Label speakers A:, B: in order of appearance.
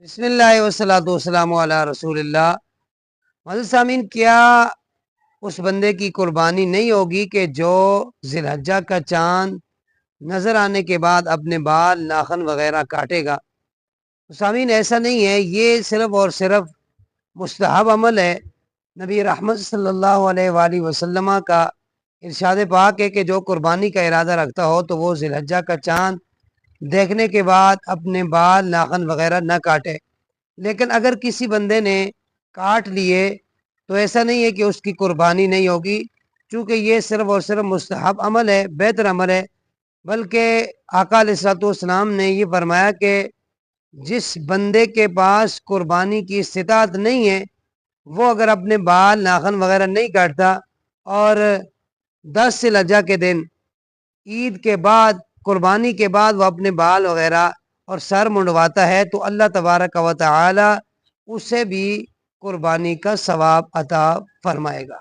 A: بسم اللہ والصلاۃ والسلام علی رسول اللہ۔ معزز سامعین، کیا اس بندے کی قربانی نہیں ہوگی کہ جو ذی الحجہ کا چاند نظر آنے کے بعد اپنے بال ناخن وغیرہ کاٹے گا؟ سامعین، ایسا نہیں ہے، یہ صرف اور صرف مستحب عمل ہے۔ نبی رحمت صلی اللہ علیہ وآلہ وسلم کا ارشاد پاک ہے کہ جو قربانی کا ارادہ رکھتا ہو تو وہ ذی الحجہ کا چاند دیکھنے کے بعد اپنے بال ناخن وغیرہ نہ کاٹے۔ لیکن اگر کسی بندے نے کاٹ لیے تو ایسا نہیں ہے کہ اس کی قربانی نہیں ہوگی، چونکہ یہ صرف اور صرف مستحب عمل ہے، بہتر عمل ہے۔ بلکہ آقا علیہ الصلوۃ والسلام نے یہ فرمایا کہ جس بندے کے پاس قربانی کی استطاعت نہیں ہے، وہ اگر اپنے بال ناخن وغیرہ نہیں کاٹتا اور 10 ذی الحجہ کے دن عید کے بعد، قربانی کے بعد وہ اپنے بال وغیرہ اور سر منڈواتا ہے تو اللہ تبارک و تعالی اسے بھی قربانی کا ثواب عطا فرمائے گا۔